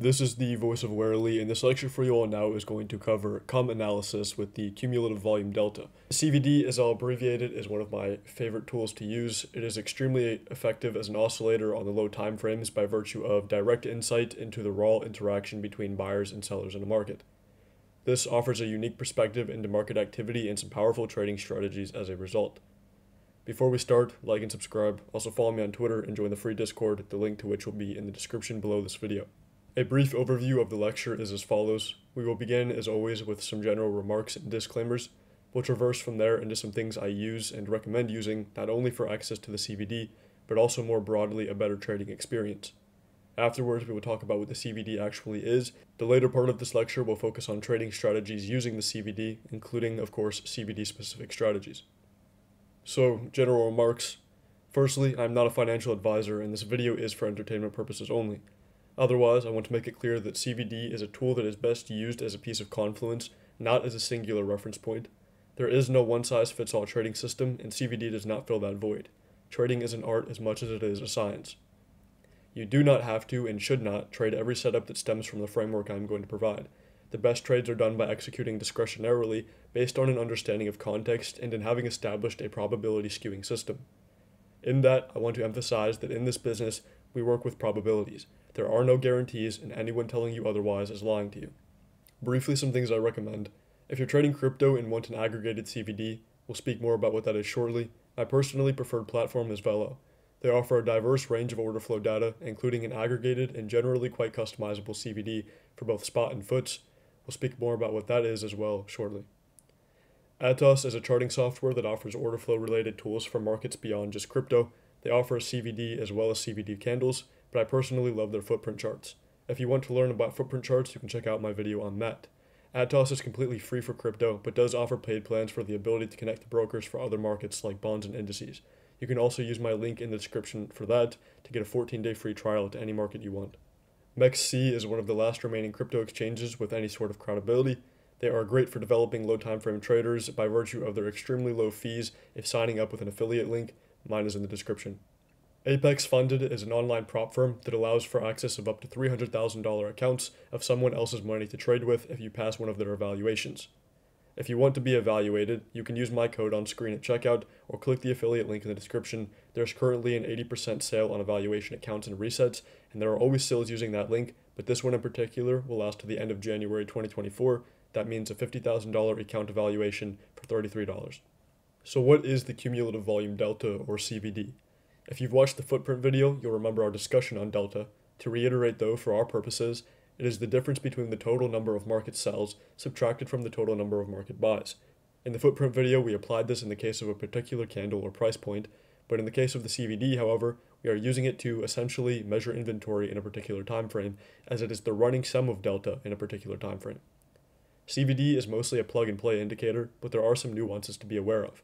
This is the voice of Warily, and this lecture for you all now is going to cover CUM analysis with the Cumulative Volume Delta. CVD, as I'll abbreviate it, is one of my favorite tools to use. It is extremely effective as an oscillator on the low time frames by virtue of direct insight into the raw interaction between buyers and sellers in a market. This offers a unique perspective into market activity and some powerful trading strategies as a result. Before we start, like and subscribe. Also follow me on Twitter and join the free Discord, the link to which will be in the description below this video. A brief overview of the lecture is as follows. We will begin, as always, with some general remarks and disclaimers. We'll traverse from there into some things I use and recommend using, not only for access to the CVD, but also more broadly a better trading experience. Afterwards, we will talk about what the CVD actually is. The later part of this lecture will focus on trading strategies using the CVD, including, of course, CVD-specific strategies. So, general remarks. Firstly, I'm not a financial advisor, and this video is for entertainment purposes only. Otherwise, I want to make it clear that CVD is a tool that is best used as a piece of confluence, not as a singular reference point. There is no one-size-fits-all trading system, and CVD does not fill that void. Trading is an art as much as it is a science. You do not have to and should not trade every setup that stems from the framework I am going to provide. The best trades are done by executing discretionarily based on an understanding of context and in having established a probability skewing system. In that, I want to emphasize that in this business, we work with probabilities. There are no guarantees, and anyone telling you otherwise is lying to you. Briefly, some things I recommend. If you're trading crypto and want an aggregated CVD, we'll speak more about what that is shortly. My personally preferred platform is Velo. They offer a diverse range of order flow data, including an aggregated and generally quite customizable CVD for both spot and foots. We'll speak more about what that is as well shortly. Atos is a charting software that offers order flow related tools for markets beyond just crypto. They offer a CVD as well as CVD candles, but I personally love their footprint charts. If you want to learn about footprint charts, you can check out my video on that. Atos is completely free for crypto, but does offer paid plans for the ability to connect to brokers for other markets like bonds and indices. You can also use my link in the description for that to get a 14-day free trial to any market you want. MEXC is one of the last remaining crypto exchanges with any sort of credibility. They are great for developing low time frame traders by virtue of their extremely low fees if signing up with an affiliate link. Mine is in the description. Apex Funded is an online prop firm that allows for access of up to $300,000 accounts of someone else's money to trade with if you pass one of their evaluations. If you want to be evaluated, you can use my code on screen at checkout or click the affiliate link in the description. There's currently an 80% sale on evaluation accounts and resets, and there are always sales using that link, but this one in particular will last to the end of January 2024. That means a $50,000 account evaluation for $33. So what is the Cumulative Volume Delta, or CVD? If you've watched the footprint video, you'll remember our discussion on delta. To reiterate though, for our purposes, it is the difference between the total number of market sells subtracted from the total number of market buys. In the footprint video, we applied this in the case of a particular candle or price point, but in the case of the CVD, however, we are using it to essentially measure inventory in a particular time frame, as it is the running sum of delta in a particular time frame. CVD is mostly a plug-and-play indicator, but there are some nuances to be aware of.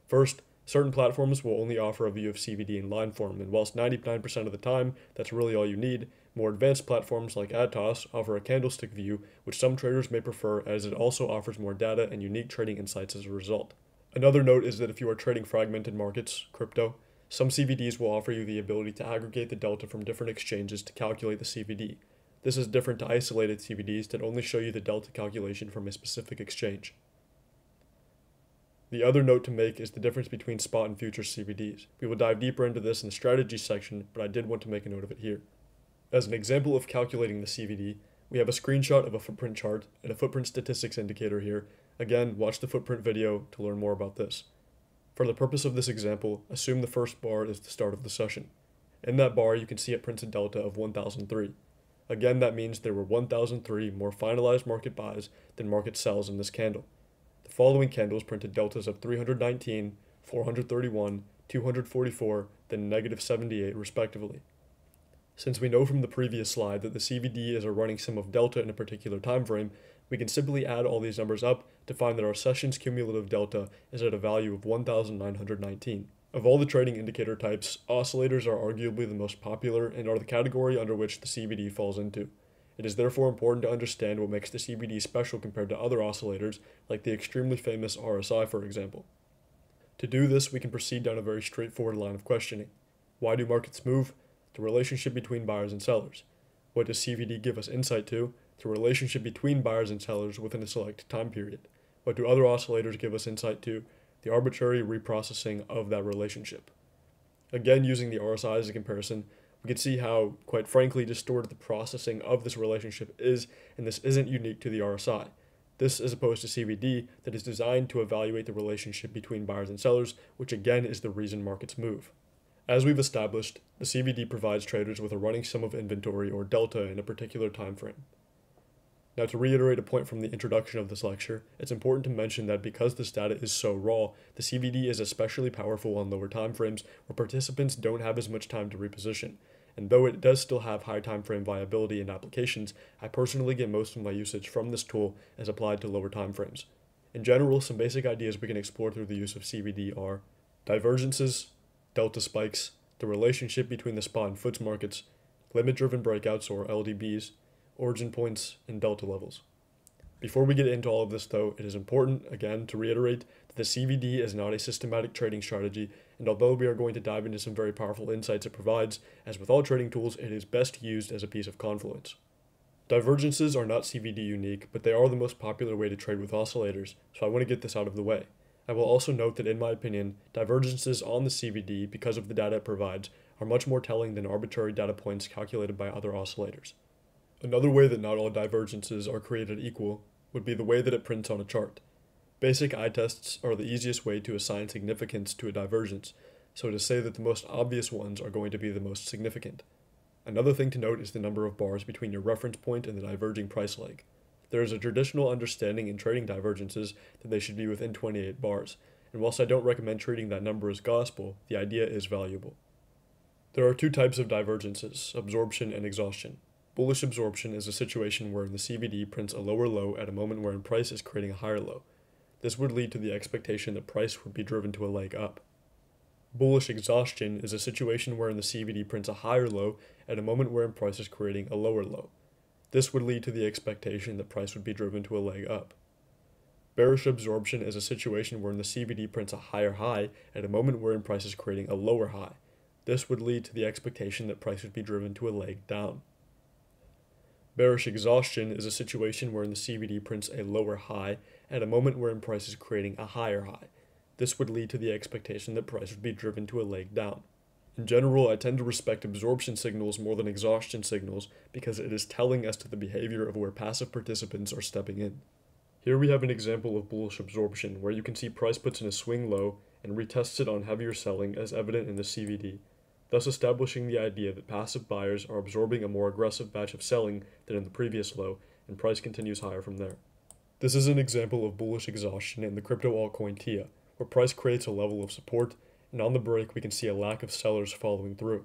First, certain platforms will only offer a view of CVD in line form, and whilst 99% of the time that's really all you need, more advanced platforms like Atos offer a candlestick view, which some traders may prefer as it also offers more data and unique trading insights as a result. Another note is that if you are trading fragmented markets, crypto, some CVDs will offer you the ability to aggregate the delta from different exchanges to calculate the CVD. This is different to isolated CVDs that only show you the delta calculation from a specific exchange. The other note to make is the difference between spot and futures CVDs. We will dive deeper into this in the strategy section, but I did want to make a note of it here. As an example of calculating the CVD, we have a screenshot of a footprint chart and a footprint statistics indicator here. Again, watch the footprint video to learn more about this. For the purpose of this example, assume the first bar is the start of the session. In that bar, you can see it prints a delta of 1003. Again, that means there were 1003 more finalized market buys than market sells in this candle. The following candles printed deltas of 319, 431, 244, then negative 78 respectively. Since we know from the previous slide that the CVD is a running sum of delta in a particular time frame, we can simply add all these numbers up to find that our session's cumulative delta is at a value of 1919. Of all the trading indicator types, oscillators are arguably the most popular and are the category under which the CVD falls into. It is therefore important to understand what makes the CVD special compared to other oscillators, like the extremely famous RSI, for example. To do this, we can proceed down a very straightforward line of questioning. Why do markets move? The relationship between buyers and sellers. What does CVD give us insight to? The relationship between buyers and sellers within a select time period. What do other oscillators give us insight to? The arbitrary reprocessing of that relationship. Again, using the RSI as a comparison, we can see how, quite frankly, distorted the processing of this relationship is, and this isn't unique to the RSI. This as opposed to CVD that is designed to evaluate the relationship between buyers and sellers, which again is the reason markets move. As we've established, the CVD provides traders with a running sum of inventory or delta in a particular time frame. Now, to reiterate a point from the introduction of this lecture, it's important to mention that because this data is so raw, the CVD is especially powerful on lower time frames where participants don't have as much time to reposition. And though it does still have high time frame viability in applications, I personally get most of my usage from this tool as applied to lower time frames. In general, some basic ideas we can explore through the use of CVD are divergences, delta spikes, the relationship between the spot and foots markets, limit-driven breakouts or LDBs, origin points, and delta levels. Before we get into all of this though, it is important, again, to reiterate that the CVD is not a systematic trading strategy, and although we are going to dive into some very powerful insights it provides, as with all trading tools, it is best used as a piece of confluence. Divergences are not CVD unique, but they are the most popular way to trade with oscillators, so I want to get this out of the way. I will also note that in my opinion, divergences on the CVD, because of the data it provides, are much more telling than arbitrary data points calculated by other oscillators. Another way that not all divergences are created equal would be the way that it prints on a chart. Basic eye tests are the easiest way to assign significance to a divergence, so to say that the most obvious ones are going to be the most significant. Another thing to note is the number of bars between your reference point and the diverging price leg. There is a traditional understanding in trading divergences that they should be within 28 bars, and whilst I don't recommend treating that number as gospel, the idea is valuable. There are two types of divergences, absorption and exhaustion. Bullish absorption is a situation where the CVD prints a lower low at a moment wherein price is creating a higher low. This would lead to the expectation that price would be driven to a leg up. Bullish exhaustion is a situation wherein the CVD prints a higher low at a moment wherein price is creating a lower low. This would lead to the expectation that price would be driven to a leg up. Bearish absorption is a situation wherein the CVD prints a higher high at a moment wherein price is creating a lower high. This would lead to the expectation that price would be driven to a leg down. Bearish exhaustion is a situation wherein the CVD prints a lower high at a moment wherein price is creating a higher high. This would lead to the expectation that price would be driven to a leg down. In general, I tend to respect absorption signals more than exhaustion signals because it is telling as to the behavior of where passive participants are stepping in. Here we have an example of bullish absorption where you can see price puts in a swing low and retests it on heavier selling as evident in the CVD, thus establishing the idea that passive buyers are absorbing a more aggressive batch of selling than in the previous low, and price continues higher from there. This is an example of bullish exhaustion in the crypto altcoin TIA, where price creates a level of support, and on the break we can see a lack of sellers following through.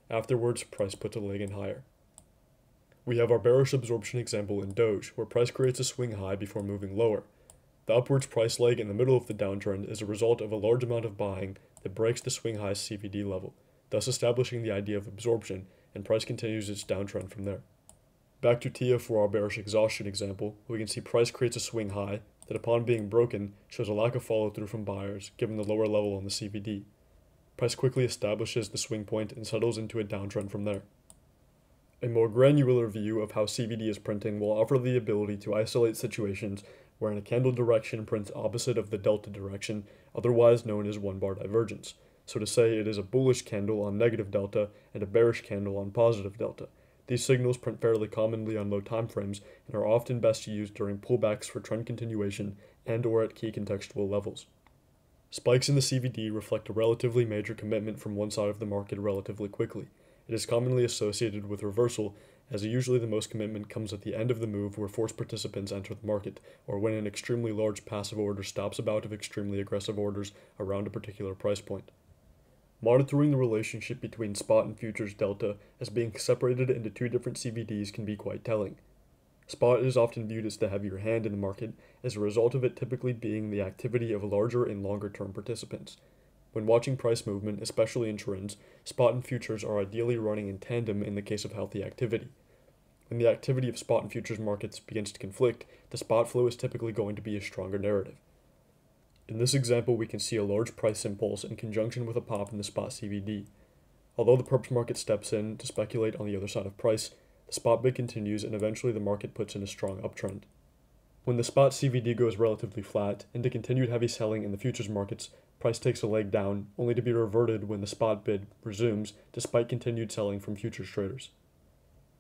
Afterwards, price puts a leg in higher. We have our bearish absorption example in Doge, where price creates a swing high before moving lower. The upwards price leg in the middle of the downtrend is a result of a large amount of buying that breaks the swing high CVD level, thus establishing the idea of absorption, and price continues its downtrend from there. Back to TIA for our bearish exhaustion example, we can see price creates a swing high that upon being broken shows a lack of follow-through from buyers given the lower level on the CVD. Price quickly establishes the swing point and settles into a downtrend from there. A more granular view of how CVD is printing will offer the ability to isolate situations wherein a candle direction prints opposite of the delta direction, otherwise known as one-bar divergence. So to say it is a bullish candle on negative delta and a bearish candle on positive delta. These signals print fairly commonly on low time frames and are often best used during pullbacks for trend continuation and or at key contextual levels. Spikes in the CVD reflect a relatively major commitment from one side of the market relatively quickly. It is commonly associated with reversal, as usually the most commitment comes at the end of the move where forced participants enter the market, or when an extremely large passive order stops a bout of extremely aggressive orders around a particular price point. Monitoring the relationship between spot and futures delta as being separated into two different CVDs can be quite telling. Spot is often viewed as the heavier hand in the market as a result of it typically being the activity of larger and longer term participants. When watching price movement, especially in trends, spot and futures are ideally running in tandem in the case of healthy activity. When the activity of spot and futures markets begins to conflict, the spot flow is typically going to be a stronger narrative. In this example, we can see a large price impulse in conjunction with a pop in the spot CVD. Although the perps market steps in to speculate on the other side of price, The spot bid continues, and eventually the market puts in a strong uptrend. When the spot CVD goes relatively flat into continued heavy selling in the futures markets, price takes a leg down, only to be reverted when the spot bid resumes despite continued selling from futures traders.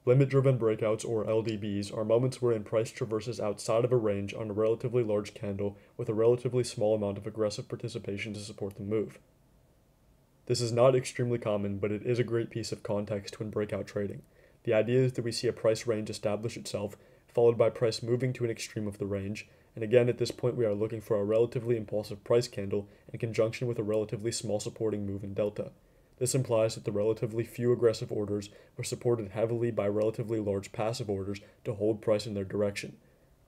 Limit-driven breakouts, or LDBs, are moments wherein price traverses outside of a range on a relatively large candle with a relatively small amount of aggressive participation to support the move. This is not extremely common, but it is a great piece of context when breakout trading. The idea is that we see a price range establish itself, followed by price moving to an extreme of the range, and again at this point we are looking for a relatively impulsive price candle in conjunction with a relatively small supporting move in delta. This implies that the relatively few aggressive orders are supported heavily by relatively large passive orders to hold price in their direction.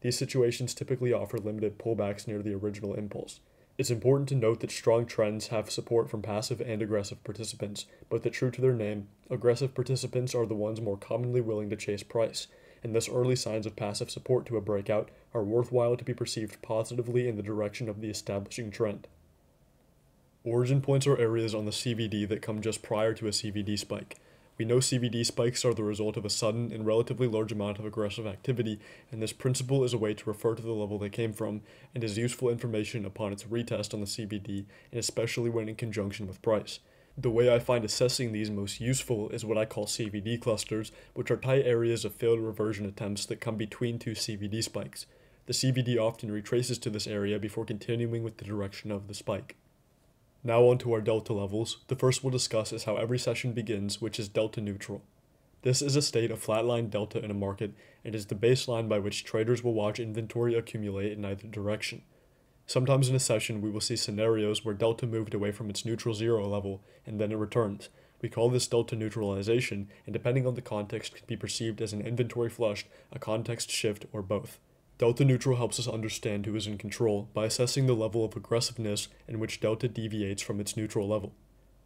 These situations typically offer limited pullbacks near the original impulse. It's important to note that strong trends have support from passive and aggressive participants, but that true to their name, aggressive participants are the ones more commonly willing to chase price, and thus early signs of passive support to a breakout are worthwhile to be perceived positively in the direction of the establishing trend. Origin points are areas on the CVD that come just prior to a CVD spike. We know CVD spikes are the result of a sudden and relatively large amount of aggressive activity, and this principle is a way to refer to the level they came from, and is useful information upon its retest on the CVD, and especially when in conjunction with price. The way I find assessing these most useful is what I call CVD clusters, which are tight areas of failed reversion attempts that come between two CVD spikes. The CVD often retraces to this area before continuing with the direction of the spike. Now on to our delta levels. The first we'll discuss is how every session begins, which is delta neutral. This is a state of flatline delta in a market and is the baseline by which traders will watch inventory accumulate in either direction. Sometimes in a session we will see scenarios where delta moved away from its neutral zero level and then it returns. We call this delta neutralization, and depending on the context can be perceived as an inventory flush, a context shift, or both. Delta neutral helps us understand who is in control by assessing the level of aggressiveness in which delta deviates from its neutral level.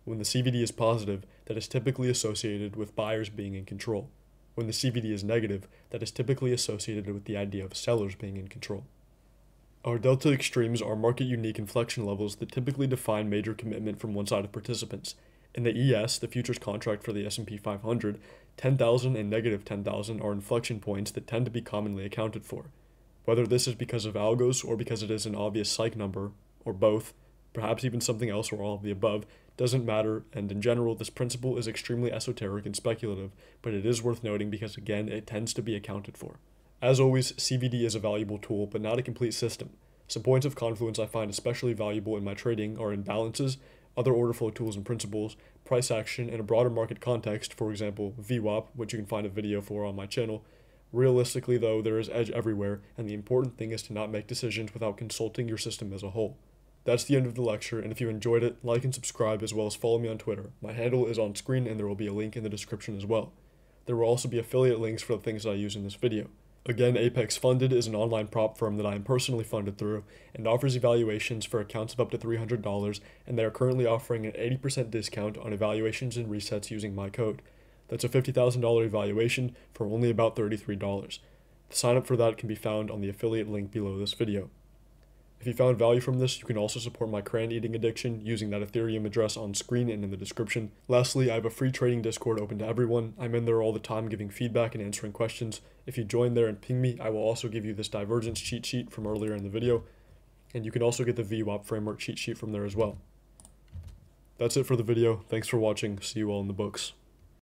When the CVD is positive, that is typically associated with buyers being in control. When the CVD is negative, that is typically associated with the idea of sellers being in control. Our delta extremes are market-unique inflection levels that typically define major commitment from one side of participants. In the ES, the futures contract for the S&P 500, 10,000 and negative 10,000 are inflection points that tend to be commonly accounted for. Whether this is because of algos or because it is an obvious psych number, or both, perhaps even something else or all of the above, doesn't matter, and in general this principle is extremely esoteric and speculative, but it is worth noting because again it tends to be accounted for. As always, CVD is a valuable tool, but not a complete system. Some points of confluence I find especially valuable in my trading are imbalances, other order flow tools and principles, price action, and a broader market context, for example VWAP, which you can find a video for on my channel. Realistically though, there is edge everywhere, and the important thing is to not make decisions without consulting your system as a whole. That's the end of the lecture, and if you enjoyed it, like and subscribe as well as follow me on Twitter. My handle is on screen and there will be a link in the description as well. There will also be affiliate links for the things that I use in this video. Again, Apex Funded is an online prop firm that I am personally funded through and offers evaluations for accounts of up to $300, and they are currently offering an 80% discount on evaluations and resets using my code. That's a $50,000 evaluation for only about $33. The sign up for that can be found on the affiliate link below this video. If you found value from this, you can also support my crayon eating addiction using that Ethereum address on screen and in the description. Lastly, I have a free trading Discord open to everyone. I'm in there all the time giving feedback and answering questions. If you join there and ping me, I will also give you this divergence cheat sheet from earlier in the video, and you can also get the VWAP framework cheat sheet from there as well. That's it for the video. Thanks for watching. See you all in the books.